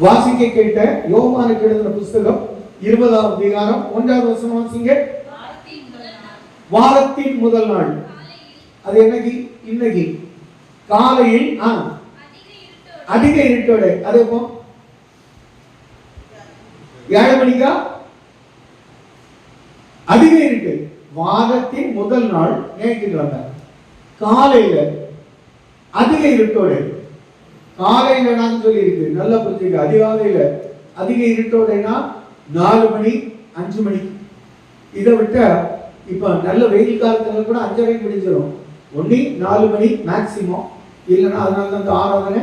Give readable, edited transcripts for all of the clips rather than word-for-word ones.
வாசிக்க கேட்ட யோவானுக்கு எழுதின புஸ்தகம் 20ஆம் அதிகாரம் 1வது வசனம் வாசிங்க. வாரத்தின் முதல் நாள். அது என்னைக்கு? இன்னைக்கு காலையில் அதிக இருட்டோட. அது எப்போ? 7 மணிக்கா? அதிக இருட்டு. வாரத்தின் முதல் நாள் ஞாயிற்றுக்கிழமை காலையில அதிக இருட்டோட. காலையில நான் சொல்லி இருக்கு, நல்லா புரிஞ்சுக்க. அதிகாலையில அதிக இருட்டோடனா 4 மணி 5 மணி. இதை விட்ட இப்ப நல்ல வெயில் காலத்துல கூட 5:30 முடிஞ்சிடும். ஒண்ணு 4 மணி மேக்சிமம், இல்லைன்னா அதனால தான் அந்த ஆராதனை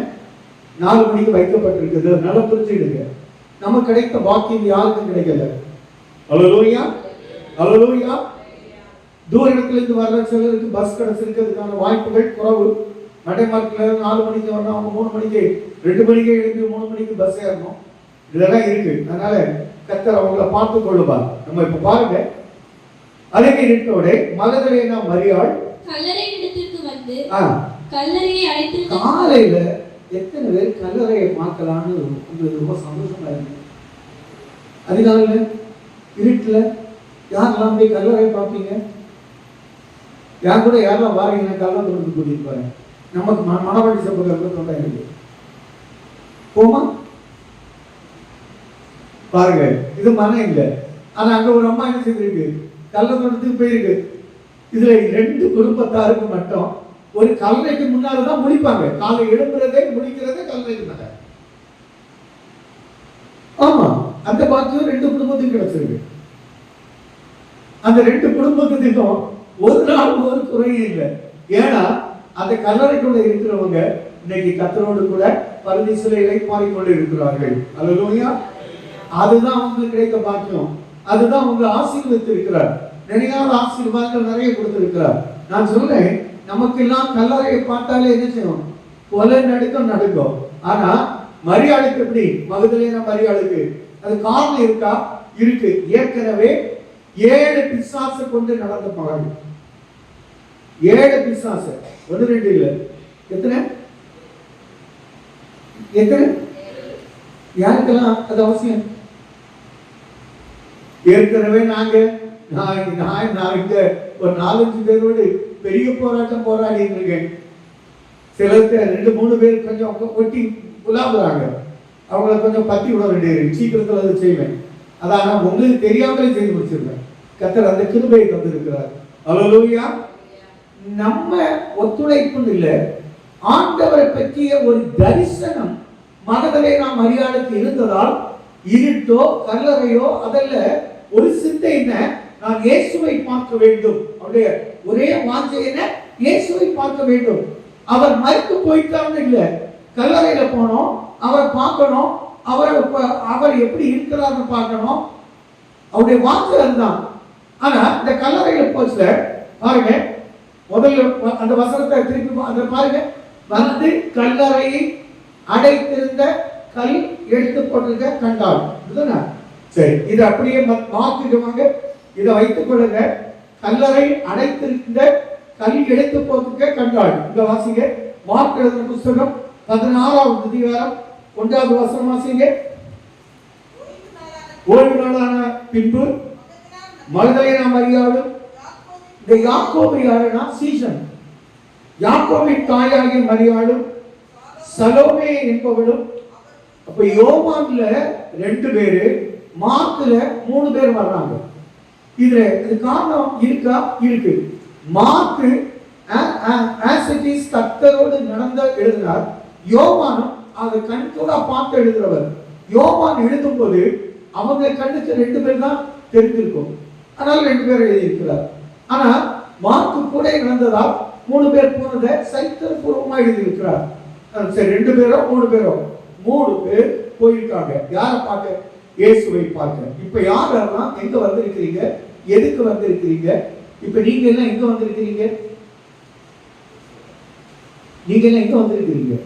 4 மணிக்கு வைக்கப்பட்டிருக்குது. நல்லா புரிஞ்சுடுங்க. நமக்கு கிடைத்த பாக்கியம் யாருக்கும் கிடைக்கல. அல்லேலூயா, அல்லேலூயா. தூர இடத்துல இருந்து வர்ற சிலருக்கு பஸ் கிடைச்சிருக்கிறதுக்கான வாய்ப்புகள் குறைவு. மடைமார்க்ல 4 மணிக்கு வரணும், அவங்க 3 மணிக்கு 2 மணிக்கே எழுப்பி 3 மணிக்கு பஸ் ஏறணும். இதெல்லாம் இருக்கு. அதனால கர்த்தர் அவங்கள பார்த்து கொள்ளுவார். நம்ம இப்ப பாருங்க, அதிக இருட்டோட மகதலேனா மரியாள் கல்லறையிடத்திற்கு வந்து கல்லறையை அடைத்து. காலையில எத்தனை பேர் கல்லறையை பார்க்கலான்னு ரொம்ப சந்தோஷமா இருக்கு. அதிகாலையில இருட்டுல யாரெல்லாம் போய் கல்லறையை பார்ப்பீங்க? யார் கூட யாரெல்லாம் வாரீங்கன்னா கல்லம் தொடுத்து கூட்டிட்டு பாருங்க. நமக்கு மனவாடி சம்பவம் தொண்டை இருக்கு. போமா பாருங்க, இது மனம் இல்லை. ஆனா அங்க ஒரு அம்மா என்ன செய்திருக்கு? கல்ல தொடுத்துக்கு போயிருக்கு. இதுல 2 குடும்பத்தாருக்கு மட்டும் ஒரு கல்லறைக்கு முன்னால்தான் முடிப்பாங்க. காலை எழுப்புறதே முடிக்கிறதே கல்லறைக்கு மேல. ஆமா, அந்த பாக்கியம் 2 குடும்பத்துக்கும் கிடைச்சிருக்கு. அந்த 2 குடும்பத்துக்கும் ஒரு நாள் ஒரு குறையும் இல்லை. ஏன்னா அந்த கல்லறைக்குள்ள இருக்கிறவங்க இன்னைக்கு கர்த்தரோடு கூட பரதீசிலே இளைப்பாறிக் கொண்டு இருக்கிறார்கள். அல்லேலூயா. அதுதான் அவங்களுக்கு கிடைத்த பாக்கியம். அதுதான் உங்களை ஆசீர்வதித்து இருக்கிறார். நினையாத ஆசீர்வாதங்கள் நிறைய கொடுத்திருக்கிறார். நான் சொல்றேன், நமக்கெல்லாம் கல்லறையை பார்த்தாலே என்ன செய்யும்? கொலை நடுக்கும். ஆனா மரியாளுக்கு எப்படி? மகதலேனா மரியாளுக்கு அது காரணம் இருக்கா? இருக்கு. ஏற்கனவே 7 பிசாசு கொண்டு நடந்த மகள். 7 பிசாசு, 1 2 இல்ல. எத்தனை? யாருக்கெல்லாம் அது அவசியம்? ஏற்கனவே நான் இங்க ஒரு 4-5 பேரோடு பெரிய போராட்டம் போராடி இருக்கேன். சிலருக்கு 2-3 பேர் கொஞ்சம் ஒட்டி உலாவுறாங்க. அவங்கள கொஞ்சம் பத்தி விட வேண்டியது. சீக்கிரத்தில் அதை செய்வேன். அதான் உங்களுக்கு தெரியாமலே செய்து முடிச்சிருவேன். கர்த்தர் அந்த கிருபையை தந்திருக்கிறார். அல்லேலூயா. நம்ம ஒத்துழைப்புன்னு இல்லை, ஆண்டவரை பற்றிய ஒரு தரிசனம் மகதலேனா மரியாளுக்கு இருந்ததால் இருட்டோ கல்லறையோ அதல்ல, ஒரு சிந்தை என்ன? நான் இயேசுவை பார்க்க வேண்டும். அவருடைய ஒரே வாஞ்சை என்ன? இயேசுவை பார்க்க வேண்டும். அவர் மரித்து போயிட்டான்னு இல்லை, கல்லறையில போனோம், அவரை பார்க்கணும், அவர் எப்படி இருக்கிறார்னு பார்க்கணும். அவருடைய வாஞ்சை அதுதான். ஆனா இந்த கல்லறையில போச்சுல பாருங்க, முதல்ல அந்த வசனத்தை திருப்பி அந்த பாருங்க. வந்து கல்லறையை அடைத்திருந்த கல் எடுத்து போட்டிருக்க கண்டாள். சரி, இது அப்படியே மாத்திடுவாங்க. இதை வைத்துக் கொள்ளுங்க. கல்லறை அடைத்திருந்த கல் எடுத்து போட்டுக்க கண்டாள். இந்த வாசிங்க. மார்க் எழுதின புஸ்தகம் 16ஆம் அதிகாரம் 1வது வசனம் வாசிங்க. ஓய்வு நாளான பின்பு மகதலேனா மரியாளும் இந்த யாக்கோபு யாருன்னா சீசன், யாக்கோபின் தாயாகிய மரியாளும் சலோமே என்பவளும். அப்ப யோவான்ல 2 பேரு, மார்க்ல 3 பேர் வர்றாங்க. இதுல இது காரணம் இருக்கா? இருக்கு. மார்க் கர்த்தரோடு நடந்த எழுதினார். யோவானும் அதை கண்கூட பார்த்து எழுதுறவர். யோவான் எழுதும் போது அவங்க கண்ணுக்கு 2 பேர் தான் தெரிஞ்சிருக்கும். அதனால 2 பேர் எழுதியிருக்கிறார். ஆனா மார்க்கு கூட நடந்ததால் 3 பேர் போனதை சரித்திரபூர்வமா எழுதியிருக்கிறார். சரி, 2 பேரோ 3 பேரோ? 3 பேர் போயிருக்காங்க. யாரை பார்க்க? இயேசுவை பார்க்க. இப்ப யாரெல்லாம் எங்க வந்திருக்கிறீங்க? எதுக்கு வந்திருக்கிறீங்க? இப்ப நீங்க எல்லாம் எங்க வந்திருக்கிறீங்க? நீங்க எல்லாம் எங்க வந்திருக்கிறீங்க?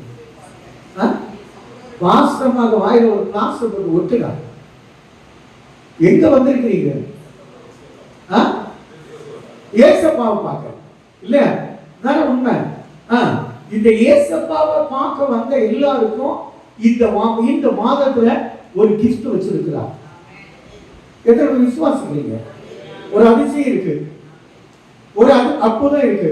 வாஸ்தவமாக வாயில ஒரு பிளாஸ்டர் போட்டு ஒட்டுங்க. எங்க வந்திருக்கிறீங்க? ஏசப்பாவை பார்க்க இல்லையா? தானே உண்மை. இந்த ஏசப்பாவை பார்க்க வந்த எல்லாருக்கும் இந்த மாதத்துல ஒரு கிஃப்ட் வச்சிருக்கிறார். எத்தனை விசுவாசிக்கிறீங்க? ஒரு அதிசயம் இருக்கு, ஒரு அற்புதம் இருக்கு,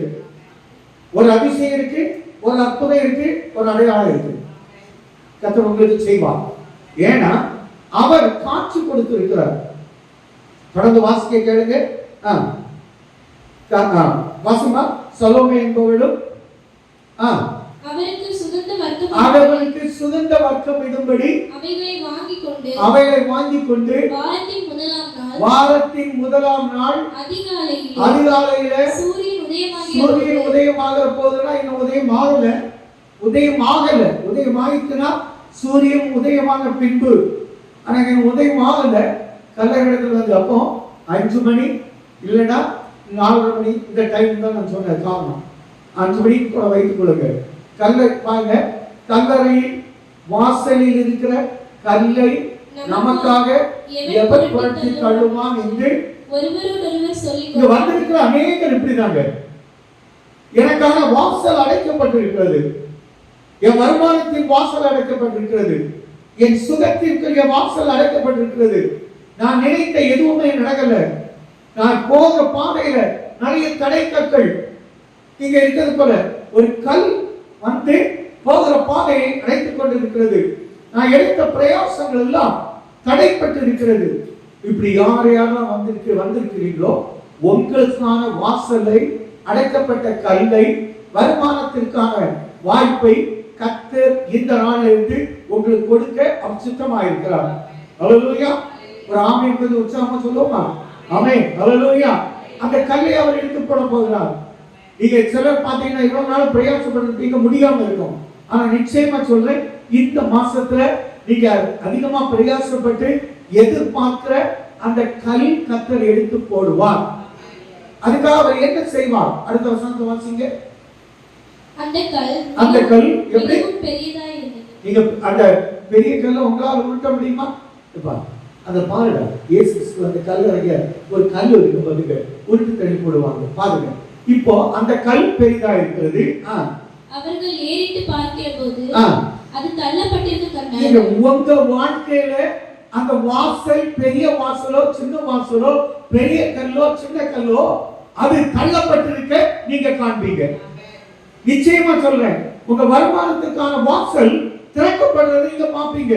ஒரு அதிசயம் இருக்கு, ஒரு அற்புதம் இருக்கு, ஒரு அடையாளம் இருக்கு. கர்த்தர் உங்களுக்கு செய்வார். ஏன்னா அவர் காட்சி கொடுத்து இருக்கிறார். தொடர்ந்து வாசிக்க கேளுங்க. வாசிமா. சலோமே என்பவளும் அவர்களுக்கு சுகந்த வர்க்கம் இடும்படி அவைகளை வாங்கிக் கொண்டு வாரத்தின் முதலாம் நாள் அதிகாலையில சூரியன் உதயமாகிற போதுனா இன்னும் உதயமாகிட்டுனா சூரியன் உதயமான பின்பு, ஆனா உதயமாகல. கல்லறையிடத்துல வந்து அப்போ 5 மணி இல்லைன்னா 4:30 மணி, இந்த டைம் தான் நான் சொன்ன காரணம். 5 மணிக்கு கூட வைத்துக் கொள்ளுங்க. கல்லறையில் வாசலில் இருக்கிற கல்லை நமக்காக எவர் புரட்டி தள்ளுவான் என்று இங்க வந்திருக்கிற அநேகர் இப்படிதாங்க. எனக்கான வாசல் அடைக்கப்பட்டிருக்கிறது, என் வருமானத்தின் வாசல் அடைக்கப்பட்டிருக்கிறது, என் சுகத்திற்குரிய வாசல் அடைக்கப்பட்டிருக்கிறது. நான் நினைத்த எதுவுமே நடக்கல. நான் போகிற பாதையில நிறைய தடைக்கற்கள் இங்க இருக்கிறது போல ஒரு கல் வந்து போகிற பாதையை அடைத்துக் கொண்டிருக்கிறது. நான் எடுத்த பிரயாசங்கள் எல்லாம் தடைப்பட்டு இருக்கிறது. இப்படி யாரையெல்லாம் வந்திருக்கிறீங்களோ உங்களுக்கான வாசலை, அடைக்கப்பட்ட கல்லை, வருமானத்திற்கான வாய்ப்பை கர்த்தர் இந்த நாளிலிருந்து உங்களுக்கு கொடுக்க அவர் சித்தமாயிருக்கிறார். ஹல்லேலூயா. ஒரு ஆமென் என்று உற்சாகமா சொல்லுவோமா? ஆமென். ஹல்லேலூயா. அந்த கல்லை அவர் எடுத்து போட போகிறார். நீங்க சிலர் பாத்தீங்கன்னா இவ்வளவு நாள் பிரயாசப்பட்டு முடியாம இருக்கும். ஆனா நிச்சயமா சொல்றேன், இந்த மாசத்துல நீங்க அதிகமா பிரயாசப்பட்டு எதிர்பார்க்கிற அந்த கல் கர்த்தர் எடுத்து போடுவார். அதுக்காக அவர் என்ன செய்வார்? அடுத்த வசனத்தை வாசிங்க. அந்த கல் எப்படி பெரியதா இருந்தது. நீங்க அந்த பெரிய கல்லை உங்களால உருட்ட முடியுமா? அந்த பாருங்க, இயேசு அந்த கல்லறைய ஒரு கல் இருக்கு பாருங்க, உருட்டு தள்ளி போடுவாங்க பாருங்க. இப்போ அந்த கல் பெரிதா இருக்கிறது. அவர்கள் ஏறிட்டு பார்க்கிறபோது அது தள்ளப்பட்டிருக்க கண்டார்கள். உங்க வாழ்க்கையில அந்த வாசல் பெரிய வாசலோ சின்ன வாசலோ, பெரிய கல்லோ சின்ன கல்லோ, அது தள்ளப்பட்டிருக்க நீங்க காண்பீங்க. நிச்சயமா சொல்றேன், உங்க வருமானத்துக்கான வாசல் திறக்கப்படுறது நீங்க பாப்பீங்க.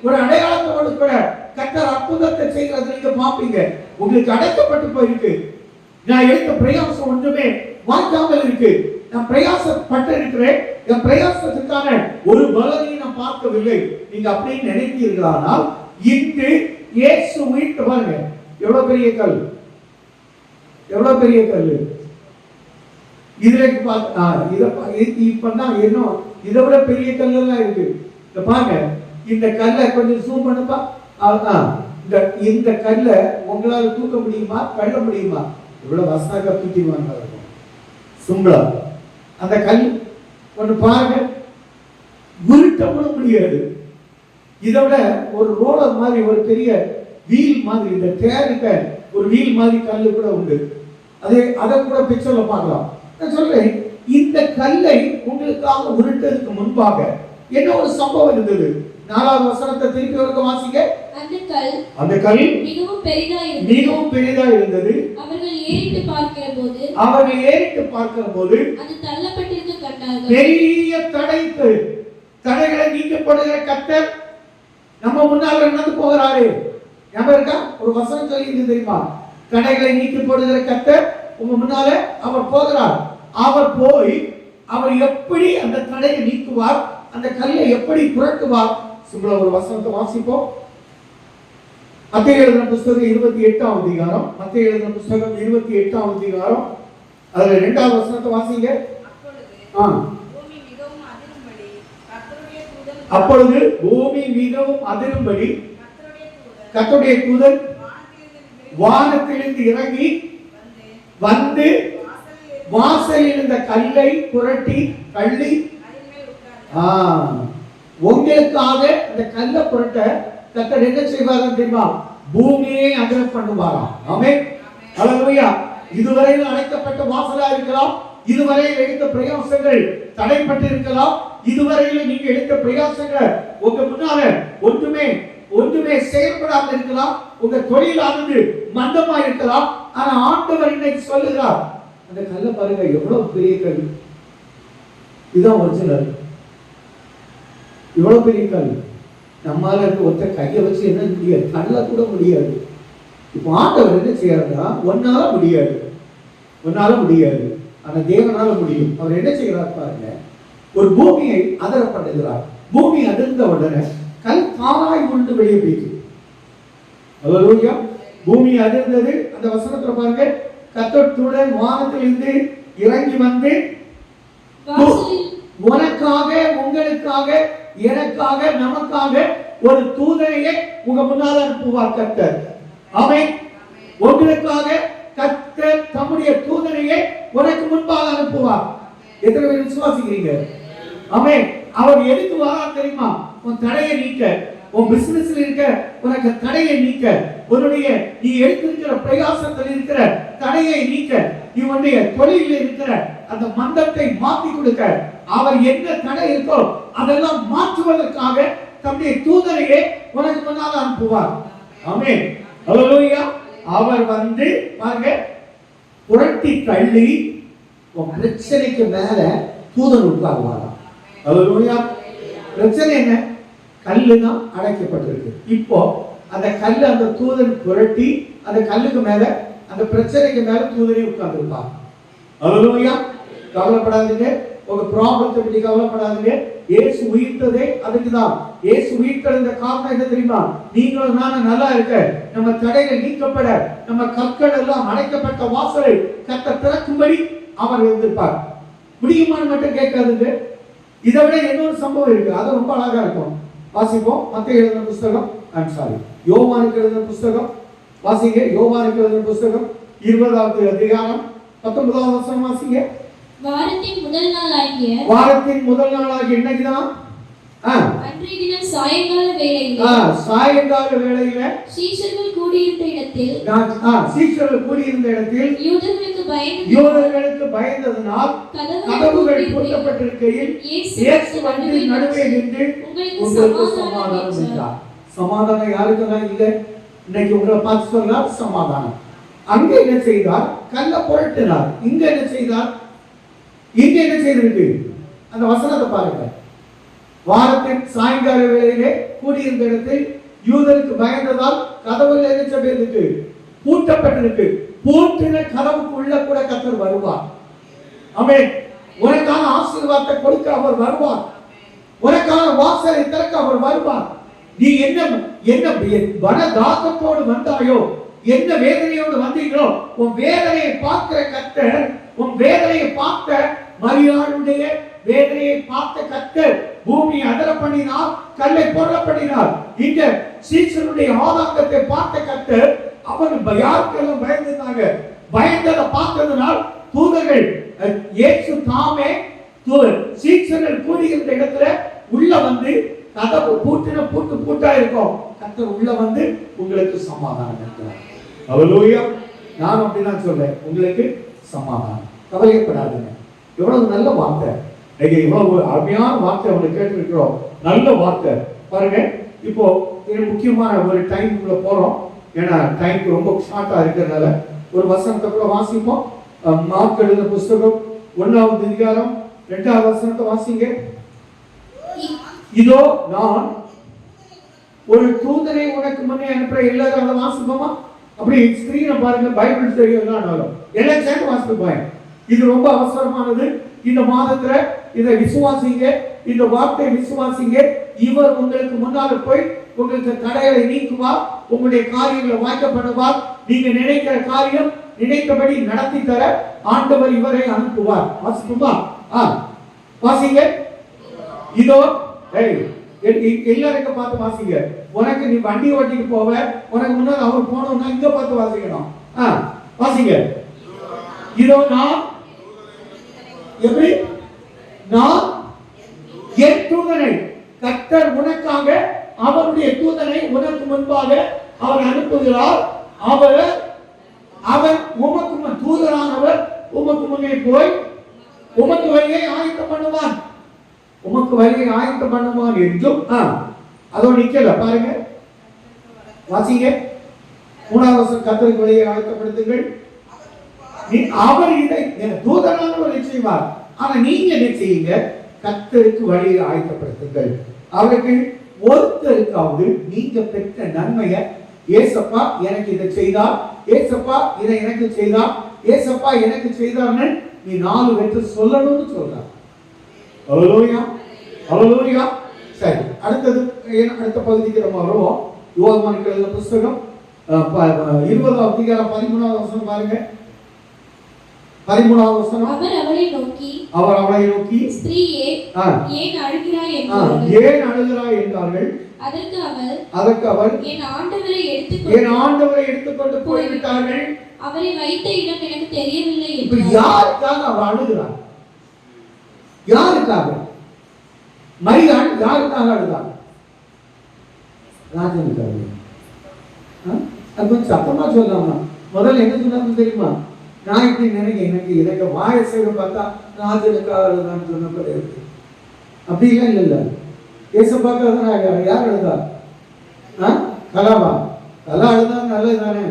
ஒரு அடையாளத்தோடு கூட கர்த்தர் அற்புதத்தை செய்கிறது நீங்க பாப்பீங்க. உங்களுக்கு அடைக்கப்பட்டு போயிருக்கு. நான் எடுத்த பிரயாசம் ஒன்றுமே வாய்க்காமல் இருக்கு. நான் பிரயாசப்பட்டு இருக்கிறேன். என் பிரயாசத்துக்கான ஒரு பலனை நான் பார்க்கவில்லை. நீங்க அப்படின்னு நினைத்தீர்களானால் இன்று இயேசு உயிர்த்து பாருங்க. எவ்வளவு பெரிய கல், எவ்வளவு பெரிய கல். இதுல இப்பதான் இன்னும் இதை விட பெரிய கல் எல்லாம் இருக்கு. பாருங்க, இந்த கல்லை கொஞ்சம் ஜூம் பண்ணுப்பா. இந்த கல்லை உங்களால தூக்க முடியுமா? கள்ள முடியுமா? இவ்வளவு வசனாக தூக்கிடுவாங்க சிம்பிளா. அந்த கல் ஒன்று பாருங்க, உருட்ட கூட முடியாது. இதை விட ஒரு ரோலர் மாதிரி, ஒரு பெரிய வீல் மாதிரி, இந்த தேர்க்க ஒரு வீல் மாதிரி கல்லு கூட உண்டு. அதை கூட பிக்சர்ல பார்க்கலாம். நான் சொல்றேன், இந்த கல்லை உங்களுக்காக உருட்டதுக்கு முன்பாக என்ன ஒரு சம்பவம் இருந்தது. 4வது வசனத்தை திருப்பி ஒருக்க வாசிங்க. அந்த கல் மிகவும் பெரிதா இருந்தது. அவர்கள் ஏறிட்டு பார்க்கிற போது அது தள்ளப்பட்டிருக்க கண்டார்கள். பெரிய தடைகளை நீக்கப்படுகிற கர்த்தர் நம்ம முன்னால நடந்து போகிறாரு. ஞாபகம் இருக்கா? ஒரு வசனம் சொல்லி தெரியுமா? தடைகளை நீக்கப்படுகிற கர்த்தர் உங்க முன்னால அவர் போகிறார். அவர் போய் அவர் எப்படி அந்த தடையை நீக்குவார், அந்த கல்லை எப்படி புரட்டுவார். சிம்பிளா ஒரு வசனத்தை வாசிப்போம். மத்தேயு எழுதின புத்தகம் 28ஆம் அதிகாரம். மத்தேயு எழுதின புத்தகம் 28ஆம் அதிகாரம். அதுல 2வது வசனத்தை வாசிங்க. அப்பொழுது பூமி மிகவும் அதிரும்படி கர்த்தருடைய தூதன் வானத்திலிருந்து இறங்கி வந்து வாசலில் இருந்த கல்லை புரட்டி தள்ளி உங்களுக்காக அந்த கல்லை புரட்ட கர்த்தர் என்ன செய்வாராம் தெரியுமா? பூமியை அதிர பண்ணுவாராம். ஆமென். ஹல்லேலூயா. இதுவரையில் அடைக்கப்பட்ட வாசலா இருக்கலாம், இதுவரையில் எடுத்த பிரயாசங்கள் தடைப்பட்டு இருக்கலாம். இதுவரையில் நீங்க எடுத்த பிரயாசங்கள் உங்க முன்னால ஒன்றுமே செயல்படாமல் இருக்கலாம். உங்க தொழிலானது மந்தமா இருக்கலாம். ஆனா ஆண்டவர் இன்னைக்கு சொல்லுகிறார், அந்த கல்லை பாருங்க, எவ்வளவு பெரிய கல். இதுதான் ஒரிஜினல். இவ்வளவு பெரிய கல். நம்மால இருக்க ஒருத்த கையை வச்சு என்ன முடியாது, கல்ல கூட முடியாது. இப்போ ஆண்டவர் என்ன செய்யறாருன்னா, ஒன்னால முடியாது, ஆனா தேவனால முடியும். அவர் என்ன செய்யறார் பாருங்க, ஒரு பூமியை அதர பண்ணுகிறார். பூமி அதிர்ந்த உடனே கல் தானாய் உண்டு வெளியே போயிட்டு. அல்லேலூயா. பூமி அதிர்ந்தது. அந்த வசனத்துல பாருங்க, கர்த்தர் தூதன் வானத்திலிருந்து இறங்கி வந்து உனக்காக, உங்களுக்காக, எனக்காக, நமக்காக ஒரு தூதனையே உங்க முன்னால அனுப்புவார் கர்த்தர். ஆமென். உங்களுக்காக கர்த்தர் தம்முடைய தூதனையே உனக்கு முன்பாக அனுப்புவார். எத்தனை பேர் விசுவாசிக்கிறீங்க? ஆமென். அவர் எதுக்கு வரார் தெரியுமா? உன் தடையை நீக்க, உன் பிசினஸ்ல இருக்க உனக்கு தடையை நீக்க, உன்னுடைய நீ எடுத்திருக்கிற பிரயாசத்தில் இருக்கிற தடையை நீக்க, நீ உன்னுடைய தொழிலில் இருக்கிற அந்த மந்தத்தை மாற்றி கொடுக்க, அவர் என்ன தடை இருக்கோ அதெல்லாம் மாற்றுவதற்காக தம்முடைய தூதரையே உனக்கு முன்னால அனுப்புவார். ஆமென். அல்லேலூயா. அவர் வந்து பாருங்க, புரட்டி தள்ளி உன் பிரச்சனைக்கு மேல தூதன் உட்காருவாரா. அல்லேலூயா. பிரச்சனை என்ன? கல்லு தான் அடைக்கப்பட்டிருக்கு. இப்போ அந்த கல்லு, அந்த தூதன் புரட்டி அந்த கல்லுக்கு மேல, அந்த பிரச்சனைக்கு மேல தூதனை உட்கார்ந்துருப்பார். அல்லேலூயா. கவலைப்படாதீங்க, உங்க ப்ராப்ளத்தை பத்தி கவலைப்படாதீங்க. இயேசு உயிர்த்ததே அதுக்குதான். இயேசு உயிர்த்தெழுந்த காரணம் என்ன தெரியுமா? நீங்களும் நானும் நல்லா இருக்க, நம்ம தடைகள் நீக்கப்பட, நம்ம கற்கள் எல்லாம் அடைக்கப்பட்ட வாசலை கர்த்தர் திறக்கும்படி அவர் இருந்திருப்பார். முடியுமான்னு மட்டும் கேட்காதுங்க. இதை விட இன்னொரு சம்பவம் இருக்கு, அது ரொம்ப அழகா இருக்கும். வாசிப்போம். மத்தேயு எழுதின புஸ்தகம், யோவானுக்கு எழுதின புஸ்தகம் வாசிங்க. யோவானுக்கு எழுதின புஸ்தகம் 20வது அதிகாரம் 19வது வசனம் வாசிங்க. வாரத்தின் முதல் நாளாகிய இன்னைக்குதான் அன்றைய தினம் சாயங்கால வேளையில சீஷர்கள் கூடியிருந்த இடத்தில் யூதர்களுக்கு பயந்ததனால் கதவுகள் பூட்டப்பட்டிருக்கையில் இயேசு வந்து நடுவே நின்று உங்களுக்கு சமாதானம் என்றார். சமாதானம் யாருக்கெல்லாம் இல்லை? இன்னைக்கு உங்களை பார்த்து சொல்றார் சமாதானம். அங்க என்ன செய்தார்? கல்ல புரட்டினார். இங்க என்ன செய்தார்? இங்க என்ன செய்திருக்கு? அந்த வசனத்தை பாருங்க. வாரத்தின் சாயங்கால வேளையிலே கூடியிருந்த இடத்தில் யூதருக்கு பயந்ததால் கதவுகள் என்ன செய்திருக்கு? பூட்டப்பட்டிருக்கு. பூட்டின கதவுக்குள்ள கூட கர்த்தர் வருவார். ஆமென். உனக்கான ஆசீர்வாதத்தை கொடுக்க அவர் வருவார். உனக்கான வாசலை திறக்க அவர் வருவார். நீ என்ன வனதாகத்தோடு வந்தாயோ, என்ன வேதனையோடு வந்தீங்களோ, உன் வேதனையை பார்க்கிற கர்த்தர், உன் வேதனையை பார்த்த மரியாளுடைய வேதனையை பார்த்த கர்த்தர் பூமி அதர பண்ணினார், கல்லை பொருள பண்ணினார். இங்க சீசனுடைய ஆதாங்கத்தை பார்த்த கர்த்தர், அவன் யாருக்கெல்லாம் பயந்தாங்க, பயந்ததை பார்த்ததனால் தூதர்கள் இயேசு தாமே சீசர்கள் கூடியிருந்த இடத்துல உள்ள வந்து, கதவு பூட்டா இருக்கும், கர்த்தர் உள்ள வந்து உங்களுக்கு சமாதானம் இருக்கிறார். அல்லேலூயா. நான் அப்படிதான் சொல்றேன், உங்களுக்கு சமாதானம். கவலைப்படாதீங்க. எவ்வளவு நல்ல வார்த்தை, இவ்வளவு அருமையான வார்த்தை அவங்க கேட்டிருக்கிறோம். நல்ல வார்த்தை பாருங்க. இப்போ இது முக்கியமான ஒரு டைமுக்குள்ள போறோம். ஏன்னா டைம் ரொம்ப ஷார்ட்டா இருக்கிறதுனால ஒரு வசனத்தை கூட வாசிப்போம். மார்க் எழுதின புஸ்தகம் 1வது அதிகாரம் 2வது வசனத்தை வாசிங்க. இதோ நான் ஒரு தூதனை உனக்கு முன்னே அனுப்புற. எல்லாரும் அதை வாசிப்போமா? அப்படி ஸ்கிரீனை பாருங்க. பைபிள் தெரியலாம் எல்லாம் சேர்ந்து வாசிப்போம். இது ரொம்ப அவசரமானது. இந்த மாதத்துல இதை விசுவாசிங்க, இந்த வார்த்தை விசுவாசிங்க. இவர் உங்களுக்கு முன்னால போய் உங்களுக்கு தடைகளை நீக்குவார், உங்களுடைய காரியங்களை வாய்க்கப்படுவார். நீங்க நினைக்கிற காரியம் நினைத்தபடி நடத்தி தர ஆண்டவர் இவரை அனுப்புவார். வாசிப்போமா? வாசிங்க. இதோ எல்லாருக்கும் பார்த்து வாசிங்க. உனக்கு நீ வண்டி ஓட்டிட்டு போவ, உனக்கு முன்னாடி அவர் போனோம்னா இங்க பார்த்து வாசிக்கணும். வாசிங்க. இதோ நான் எப்படி நான் என் தூதனை, கர்த்தர் உனக்காக அவருடைய தூதனை உனக்கு முன்பாக அவர் அனுப்புகிறார். அவர் உமக்கு தூதரானவர் உமக்கு முன்னே போய் உமக்கு வழியை ஆயத்தம் பண்ணுவான், உமக்கு வழியை ஆயத்தம் பண்ணுவான் என்றும். அதோ நிக்கல பாருங்க, வாசிங்க 3வது வசனம். கர்த்தருக்கு வழியை ஆயத்தப்படுத்துங்கள். அவர் இதை தூதனானவர் செய்வார். ஆனா நீங்க என்ன செய்யுங்க? கர்த்தருக்கு வழியை ஆயத்தப்படுத்துங்கள். அவருக்கு ஒருத்தருக்காவது நீங்க பெற்ற நன்மையை, ஏசப்பா எனக்கு இதை செய்தார், ஏசப்பா இதை எனக்கு செய்தார், ஏசப்பா எனக்கு செய்தார்னு நீ 4 வெற்றி சொல்லணும்னு சொல்றார். ஹல்லேலூயா, ஹல்லேலூயா. சரி, அடுத்தது அடுத்த பகுதிக்கு நம்ம வருவோம். யோவான் எழுதின புத்தகம் 20வது அதிகாரம் 13வது வசனம் பாருங்க. 13வது வசனம். அவர் அவளை நோக்கி ஸ்திரீயே, ஏன் அழுகிறாய் என்றார்கள். அதற்கு அவர் என் ஆண்டவரை எடுத்துக்கொண்டு போய்விட்டார்கள், அவரை வைத்த இடம் எனக்கு தெரியவில்லை இப்ப என்றார். யாருக்காக அவர் அழுகிறார்? யாருக்காக? மரியாள் யாருக்காக அழுதார்? ராஜனுக்காக. அது கொஞ்சம் சத்தமா சொல்லலாமா? முதல்ல என்ன சொன்னாங்க தெரியுமா? நான் இப்படி நினைக்கிறேன், எனக்கு வாய சேவை பார்த்தா ராஜனுக்காக அழுதான்னு சொன்ன போல இருக்கு. அப்படிலாம் இல்ல. ஏசப்பாக்காக தான் யார் அழுதா? கலாவா? கலா அழுதா நல்லது தானே.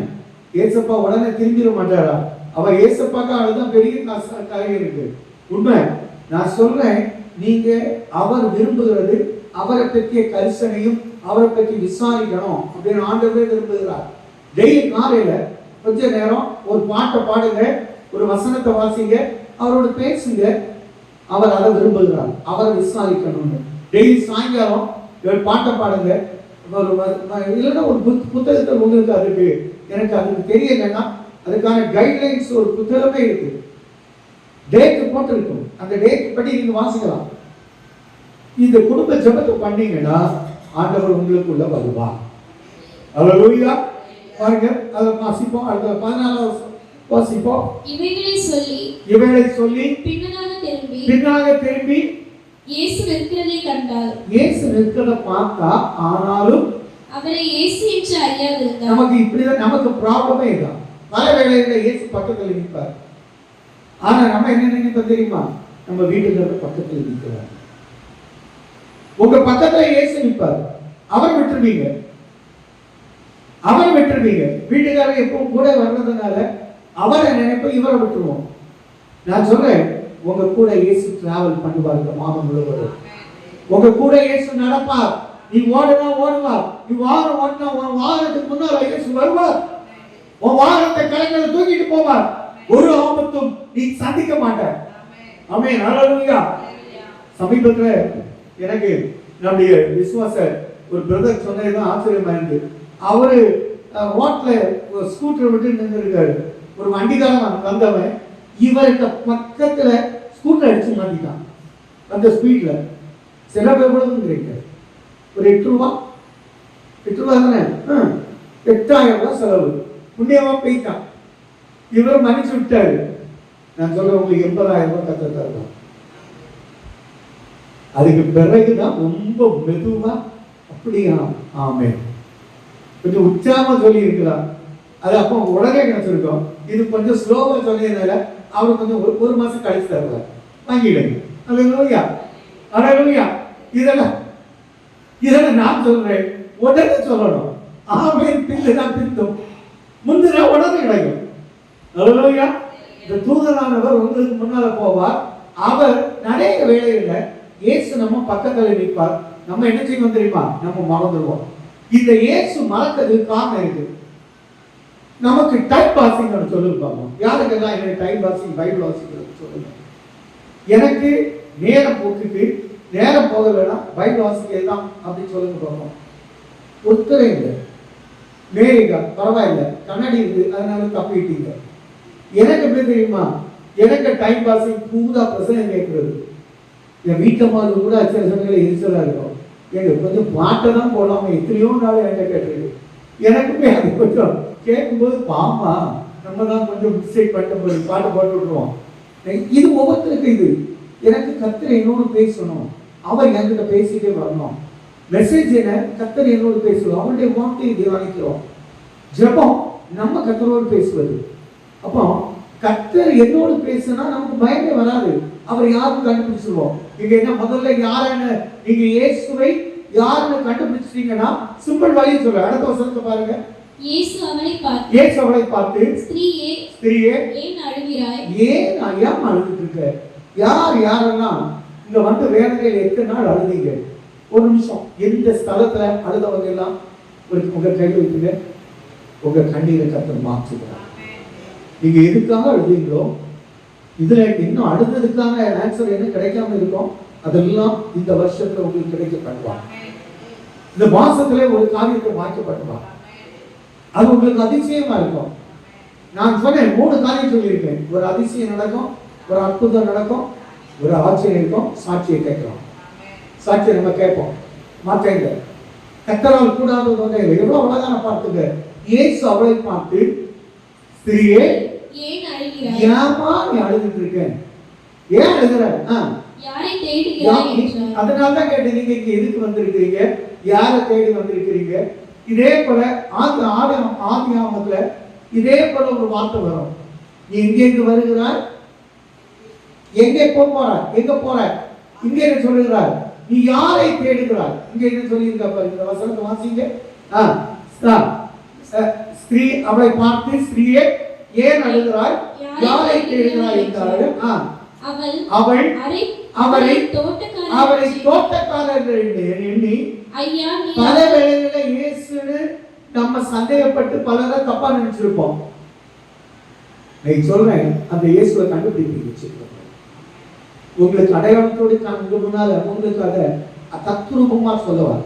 ஏசப்பா உடனே திரும்பிட மாட்டாரா? அவர் ஏசப்பாக்கா அழுதான் பெரிய காரியம் இருக்கு. உண்மை நான் சொல்றேன். நீங்க அவர் விரும்புகிறது அவரை பற்றிய கரிசனையும் அவரை பற்றி விசாரிக்கணும் அப்படின்னு ஆண்டவரே விரும்புகிறார். டெய்லி காலையில கொஞ்ச நேரம் ஒரு பாட்டை பாடுங்க, ஒரு வசனத்தை வாசிங்க, அவரோட பேசுங்க. அவர் அதை விரும்புகிறார், அவரை விசாரிக்கணும்னு. டெய்லி சாயங்காலம் ஒரு பாட்டை பாடுங்க, இல்லைன்னா ஒரு புத்தகத்தை உங்களுக்கு அதுக்கு எனக்கு அதுக்கு தெரியலைன்னா அதுக்கான கைட்லைன்ஸ் ஒரு புத்தகமே இருக்கு, டேட்டு போட்டு இருக்கும். அந்த டேட் படி நீங்க வாசிக்கலாம். இந்த குடும்ப ஜெபத்தை பண்ணீங்கன்னா ஆண்டவர் உங்களுக்குள்ள வருவார். ஹல்லேலூயா. பாருங்க, அதை வாசிப்போம். அடுத்த 14வது வாசிப்போம். இவைகளை சொல்லி பின்னாக திரும்பி இயேசு நிற்கிறதை கண்டார். இயேசு நிற்கிறத பார்த்தா, ஆனாலும் அவரை இயேசு என்று அறியாதிருந்தார். நமக்கு இப்படிதான் நமக்கு ப்ராப்ளமே இதுதான். பல வேளையில இயேசு பக்கத்துல நிற்பார். ஆனா நம்ம என்ன நினைப்போம் தெரியுமா? நம்ம வீட்டுக்கு பக்கத்துல நிற்கிறார். உங்க பக்கத்துல இயேசு நிற்பார், அவர் விட்டுருவீங்க, அவர் விட்டுருவீங்க. வீட்டுக்காரர் எப்பவும் கூட வர்றதுனால அவரை நினைப்போம், இவரை விட்டுருவோம். நான் சொல்றேன், உங்க கூட இயேசு டிராவல் பண்ணுவார் மாதம் முழுவதும். உங்க கூட இயேசு நடப்பார். நீ ஓடுனா ஓடுவார், நீ வாரம் ஓடினா வாரத்துக்கு முன்னால இயேசு வருவார். உன் வாரத்தை கலைஞரை தூக்கிட்டு போவார். ஒரு ஆபத்தும் நீ சந்திக்க மாட்டார். ஆமென், ஹல்லேலூயா. சமீபத்துல எனக்கு நம்முடைய விசுவாச ஒரு பிரதர் சொன்னதுதான் ஆச்சரியமா இருந்து. அவரு ரோட்ல ஸ்கூட்டர் விட்டு நின்று இருக்காரு. ஒரு வண்டிக்காரன் வந்தவன் இவருக்கு பக்கத்துல ஸ்கூட்டர் அடிச்சு மாட்டிட்டான் அந்த ஸ்பீட்ல. சில பேர் கூட கிடைக்காது. ஒரு 8 ரூபா தானே, 8000 ரூபாய் செலவு. புண்ணியமா போயிட்டான். இவர் மன்னிச்சு விட்டாரு. நான் சொல்றேன், உங்களுக்கு 80,000 ரூபாய் கத்த தரலாம். அதுக்கு பிறகுதான் ரொம்ப மெதுவா அப்படியா ஆமே கொஞ்சம் உற்சாகமா சொல்லி இருக்கிறார். அது அப்போ உடனே கிடைச்சிருக்கோம். இது கொஞ்சம் ஸ்லோவா சொல்லியதுனால அவர் கொஞ்சம் ஒரு மாசம் கழிச்சு தருவார். வாங்கிடுங்க. அல்லேலூயா, அல்லேலூயா. இதெல்லாம் நான் சொல்றேன், உடனே சொல்லணும். ஆமென். பிள்ளைதான் பின்னும் முந்தினா உடனே கிடைக்கும். அல்லேலூயா. இந்த தூதனானவர் உங்களுக்கு முன்னால போவார். அவர் நிறைய வேலையில இயேசு நம்ம பக்கத்துல நிற்பார். நம்ம என்ன செய்வோம் தெரியுமா? நம்ம மறந்துடுவோம். இந்த இயேசு மறக்கிறதுக்கு காரணம் இருக்கு. நமக்கு டைம் பாசிங் சொல்லிருப்பாங்க. யாருக்கெல்லாம் எனக்கு டைம் பாசிங் பைபிள் வாசிக்கிறது சொல்லுங்க. எனக்கு நேரம் போட்டுட்டு நேரம் போகலைன்னா பைபிள் வாசிக்கிறது தான் அப்படின்னு சொல்லுங்க பார்ப்போம். ஒருத்தரே இல்லை. மேரிகா பரவாயில்ல, கண்ணாடி இருக்கு அதனால தப்பிட்டீங்க. எனக்கு எப்படி தெரியுமா? எனக்கு டைம் பாசிங் பூதா பிரச்சனை கேட்கறது. என் வீட்டம்மாவு கூட சில சமயங்களில் எரிச்சலாக இருக்கும். எனக்கு கொஞ்சம் பாட்டை தான் போடாம எத்தனையோ நாள் என்கிட்ட கேட்டிருக்கு. எனக்குமே அது கொஞ்சம் கேட்கும்போது பாமா நம்ம தான் கொஞ்சம் மிஸ்டேக் பண்ண பாட்டு போட்டு விட்டுருவோம். இது ஒவ்வொருத்தருக்கு இது. எனக்கு கர்த்தர் என்னோடு பேசணும், அவர் என்கிட்ட பேசிட்டே வரணும். மெசேஜ் என்ன? கர்த்தர் என்னோடு பேசுவோம், அவருடைய வார்த்தையை தியானிக்கிறோம். ஜெபம் நம்ம கர்த்தரோடு பேசுவது. அப்போ கர்த்தர் என்னோடு பேசினா நமக்கு பயமே வராது. அவர் யாரும் கண்டுபிடிச்சிருவோம். நீங்க என்ன முதல்ல யாருன்னு நீங்க இயேசுவை யாருன்னு கண்டுபிடிச்சிட்டீங்கன்னா சிம்பிள் வழி சொல்ல. அடுத்த வசனத்தை பாருங்க. இயேசு அவளை பார்த்து ஸ்திரீயே ஏன் அழுகிறாய்? ஏன் அழுதுட்டு இருக்க? யாரெல்லாம் இங்க வந்து வேதனையில் எத்தனை நாள் அழுதீங்க? ஒரு நிமிஷம். எந்த ஸ்தலத்துல அழுதவங்க எல்லாம் உங்க கையில் வைத்துங்க. உங்க கண்ணீரை கர்த்தர் மாற்றுகிறார். நீங்க எதுக்காக அழுதீங்களோ, இதுல இன்னும் அழுததுக்கான ஆன்சர் என்ன கிடைக்காம இருக்கும், அதெல்லாம் இந்த வருஷத்துல உங்களுக்கு கிடைக்க பண்ணுவாங்க. இந்த மாசத்துல ஒரு காரியத்தை மாற்றப்படுவாங்க. அது உங்களுக்கு அதிசயமா இருக்கும். நான் சொன்னேன் 3 காரியம் சொல்லியிருக்கேன். ஒரு அதிசயம் நடக்கும், ஒரு அற்புதம் நடக்கும், ஒரு ஆச்சரியம் இருக்கும், சாட்சியை கேட்கலாம். சாட்சியை நம்ம கேட்போம். மாற்றங்க கர்த்தரால் கூடாதது ஒன்றே இல்லை. எவ்வளவு அழகான பார்த்துங்க. இயேசு அவளை பார்த்து ஸ்திரீயே ஏன் அழுகிறாய்? ஏமா நீ அழுதுட்டு இருக்க? ஏன் அழுகிற? யாரை தேடுகிறாய் என்றார். அதனாலதான் கேட்டேன், நீங்க இங்க எதுக்கு வந்திருக்கிறீங்க, யாரை தேடி வந்திருக்கிறீங்க? இதே போல ஆதியாகமத்துல இதே போல ஒரு வார்த்தை வரும். நீ எங்க வருகிறாய், எங்கே போறாய், எங்க போறாய்? இங்க என்ன சொல்லுகிறார்? நீ யாரை தேடுகிறாய்? இங்க என்ன சொல்லியிருக்க பாருங்க. இந்த வசனத்தை வாசிங்க. ஸ்திரீ அவளை பார்த்து ஸ்திரீயே ஏன் அழுகிறாய், யாரை தேடுகிறாய் என்றாரு. அவள் அவரை தோட்டக்காரர் எண்ணி பல வேளைகளை இயேசுன்னு நம்ம சந்தேகப்பட்டு பலரை தப்பா நினைச்சிருப்போம். நான் சொல்றேன், அந்த இயேசுவை கண்டுபிடிச்சு உங்களுக்கு அடையாளத்தோடு உங்க முன்னால உங்களுக்கு அதை தத்ரூபமா சொல்லுவார்.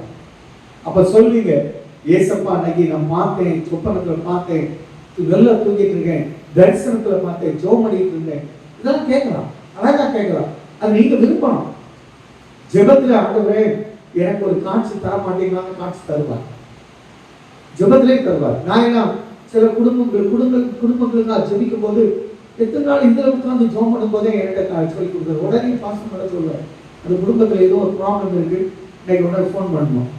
அப்ப சொல்வீங்க, ஏசப்பா அன்னைக்கு நான் பார்த்தேன், சொப்பனத்துல பார்த்தேன், வெள்ள தூங்கிட்டு இருக்கேன், தரிசனத்துல பார்த்தேன், ஜோம் பண்ணிட்டு இருந்தேன். இதெல்லாம் கேட்கலாம், அழகா கேட்கலாம். அது நீங்க விரும்பணும். ஜெபத்துல ஆண்டவரே எனக்கு ஒரு காட்சி தர மாட்டீங்களான்னு காட்சி தருவார். ஜெபத்திலே தருவார். நான் எல்லாம் சில குடும்பங்களுக்கு ஜெபிக்கும் போது எத்தனை நாள் இந்த உட்கார்ந்து ஜோம் பண்ணும் போதே என்கிட்ட சொல்லி கொடுக்குறது. உடனே பாசம் பண்ண சொல்லுவேன், அந்த குடும்பத்துல ஏதோ ஒரு ப்ராப்ளம் இருக்கு, இன்னைக்கு உடனே ஃபோன் பண்ணணும்.